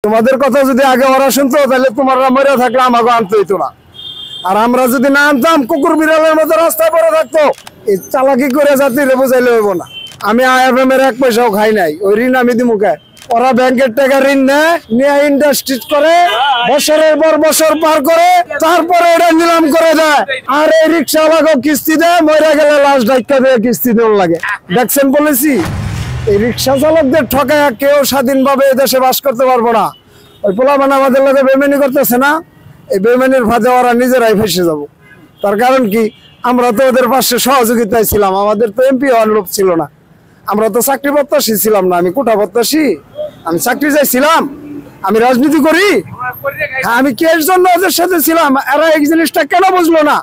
তোমাদের কথা যদি আগে ওরা শুনতো তাহলে তোমরা মরে থাকলে আমাকে আনতে হইতো না। আর আমরা যদি না আনতাম কুকুর বিড়ালের মতো রাস্তায় পড়ে থাকতো। এই চালাকি করে জাতিরে বুঝাইলে হইব না। আমি IMF এর 1 পয়সাও খাই নাই, ওই ঋণ আমি দিমু কে? ওরা ব্যাংকের টাকা ঋণ নেয়, নিয়ে ইন্ডাস্ট্রি করে বছরের পর বছর পার করে তারপরে এটা নিলাম করে দেয়। আর এই রিক্সাওয়ালাকে কিস্তি দেয়, মরে গেলে লাশ ডাক্কা দিয়ে কিস্তি দেওয়ার লাগে। দেখছেন বলেছি, এই রিক্সা চালকদের ঠকায় কেউ স্বাধীনভাবে দেশে বাস করতে পারবো না। ওই পোলাপান আমাদের লোকে বেমানি করতেছে না, এই বেমানির ফাঁদে ওরা নিজেরাই ফেসে যাব। তার কারণ কি, আমরা তো ওদের পাশে সহযোগিতায় ছিলাম, আমাদের তো MP হওয়ার লোক ছিল না। আমরা তো চাকরি প্রত্যাশী ছিলাম না, আমি কোটা প্রত্যাশী, আমি চাকরি চাইছিলাম, আমি রাজনীতি করি। আমি কি এর জন্য ওদের সাথে ছিলাম? এরা এই জিনিসটা কেন বুঝলো না?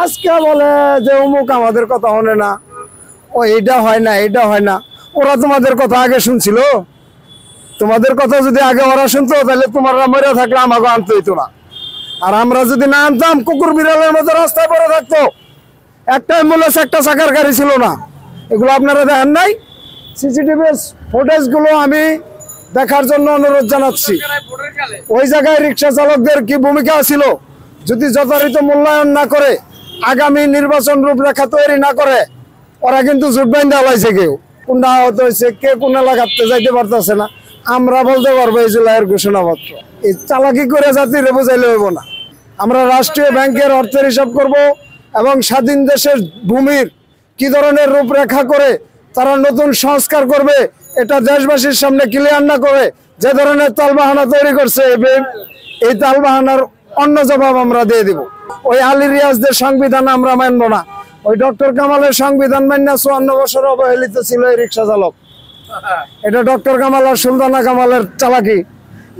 আজকে বলে যে অমুক আমাদের কথা শোনে না, ও এইটা হয় না, এইটা হয় না। ওরা তোমাদের কথা আগে শুনছিল? তোমাদের কথা যদি আগে ওরা শুনতো তাহলে তোমরা মরে থাকলে আমাকে আনতে হইতো না। আর আমরা যদি না আনতাম কুকুর বিড়ালের মতো রাস্তায় পড়ে থাকতো। একটা অ্যাম্বুলেন্স, একটা চাকার গাড়ি ছিল না। এগুলো আপনারা দেখেন নাই? CCTV ফুটেজ গুলো আমি দেখার জন্য অনুরোধ জানাচ্ছি। ওই জায়গায় রিক্সা চালকদের কি ভূমিকা ছিল? যদি যথাযথ মূল্যায়ন না করে, আগামী নির্বাচন রূপরেখা তৈরি না করে, ওরা কিন্তু জোট বাইন্ধা হলাইছে। কেউ কোনটা আহত হয়েছে, কে কোন এলাকাতে যাইতে পারতেছে না, আমরা বলতে পারবো এই জুলাইয়ের ঘোষণাপত্র। এই চালাকি করে জাতিরে বুঝাইলে হইব না। আমরা রাষ্ট্রীয় ব্যাংকের অর্থের হিসাব করব এবং স্বাধীন দেশের ভূমির কি ধরনের রূপরেখা করে তারা নতুন সংস্কার করবে, এটা দেশবাসীর সামনে ক্লিয়ার না করে যে ধরনের তালবাহানা তৈরি করছে, এই তালবাহানার অন্য জবাব আমরা দিয়ে দিব। ওই আলী রিয়াজদের সংবিধান আমরা মানব না। ওই ডক্টর কামালের সংবিধান মান্য 54 বছর অবহেলিত ছিল এই রিক্সা চালক। এটা ডক্টর কামাল আর সুলতানা কামালের চালাকি।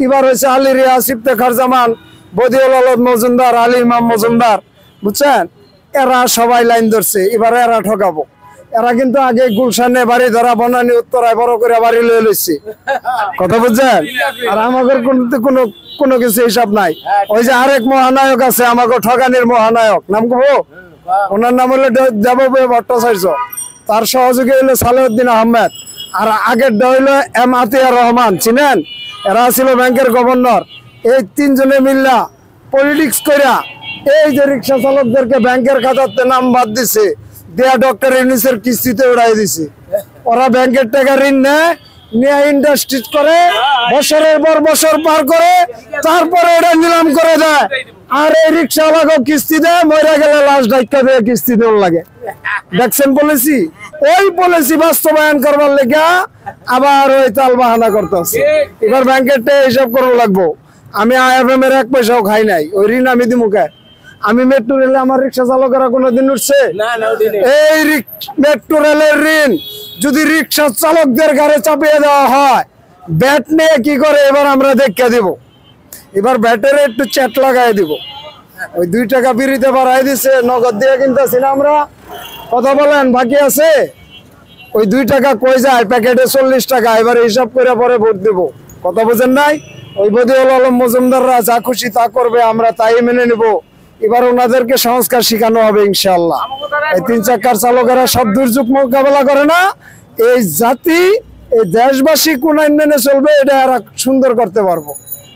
এবার হয়েছে আলী রিয়াজ, ইফতেখার জামান, বদিউল আলম মজুমদার, আলী ইমাম মজুমদার, বুঝছেন? এরা সবাই লাইন ধরছে, এবার এরা ঠকাবো। এরা কিন্তু আগে গুলশানে বাড়ি ধরা, বনানী উত্তরায় বড় করে বাড়ি লয়ে লইছে, কথা বুঝছেন? আর আমাদের কোনো কিছু হিসাব নাই। ওই যে আরেক মহানায়ক আছে, আমাকে ঠকানির মহানায়ক, নাম কবো? ওনার নাম হলো দেবপ্রিয় ভট্টাচার্য, তার সহযোগী হইলো সালেউদ্দিন আহমেদ, আর আগেরটা হইলো M আতিয়ার রহমান, চিনেন? এরা ছিল ব্যাংকের গভর্নর। এই তিনজনে মিল্লা পলিটিক্স কইরা এই যে রিক্সা চালকদেরকে ব্যাংকের খাতাতে নাম বাদ দিছে, দেয়া ডক্টর ইউনূসের কিস্তিতে উড়াই দিছে। ওরা ব্যাংকের টাকা ঋণ নেয়, নিয়ে ইন্ডাস্ট্রি করে বছরের পর বছর পার করে তারপরে এটা নিলাম করে দেয়। আর এই রিক্সাওয়ালাকে কিস্তি দেয়, মরে গেলে লাশ ডাক্কা দিয়ে কিস্তি দেওয়ার লাগে। দেখছেন পলিসি? ওই পলিসি বাস্তবায়ন করবার লেগে আবার ওই তাল বাহানা করতেছে। এবার ব্যাংকের টাকা হিসাব করা লাগবো। আমি IMF এর 1 পয়সাও খাই নাই, ওই ঋণ আমি দিমু কে? আমি মেট্রো রেলে আমার রিক্সা চালকেরা কোনোদিন উঠছে? এই মেট্রো রেলের ঋণ যদি রিক্সা চালকদের ঘাড়ে চাপিয়ে দেওয়া হয়, ব্যাট নিয়ে কি করে এবার আমরা দেখে দিব। এবার ব্যাটের একটু চ্যাট লাগাই দিব। ওই 2 টাকা বিড়িতে বাড়াই দিছে, নগদ দিয়ে কিনতেছি না আমরা। কথা বলেন, বাকি আছে? ওই 2 টাকা কই যায়? প্যাকেটে 40 টাকা। এবার হিসাব করে পরে ভোট দেব। কথা বুঝেন নাই? ওই বদিউল আলম মজুমদাররা যা খুশি তা করবে, আমরা তাই মেনে নেব। এবার ওনাদেরকে সংস্কার শিখানো হবে ইনশাআল্লাহ। এই 3 চাকার চালকেরা সব দুর্যোগ মোকাবেলা করে না। এই জাতি, এই দেশবাসী কোন আইন মেনে চলবে, এটা এরা সুন্দর করতে পারবো।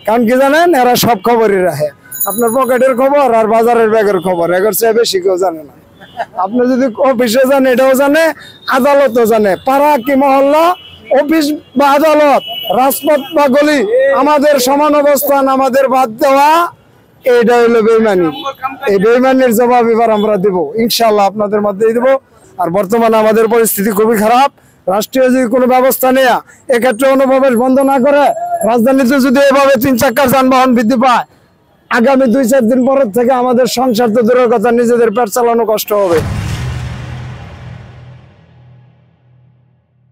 কারণ কি জানেন, এরা সব খবরই রাখে। আপনার পকেটের খবর আর বাজারের ব্যাগের খবর, এর চেয়ে বেশি কেউ জানে না। আপনি যদি অফিসে যান, এটাও জানে, আদালতও জানে। পাড়া কি মহল্লা, অফিস বা আদালত, রাজপথ বা গলি, আমাদের সমান অবস্থান, আমাদের বাদ দেওয়া, এইটা হইলো বেইমানি। এই বেইমানির জবাব এবার আমরা দেব ইনশাআল্লাহ, আপনাদের মধ্যেই দেব। আর বর্তমানে আমাদের পরিস্থিতি খুবই খারাপ। রাষ্ট্রীয় যদি কোনো ব্যবস্থা নেয়া, এক্ষেত্রে অনুপ্রবেশ বন্ধ না করে, রাজধানীতে যদি এভাবে 3 চাকার যানবাহন বৃদ্ধি পায়, আগামী 2-4 দিন পরের থেকে আমাদের সংসার তো দূরের কথা, নিজেদের পেট চালানো কষ্ট হবে।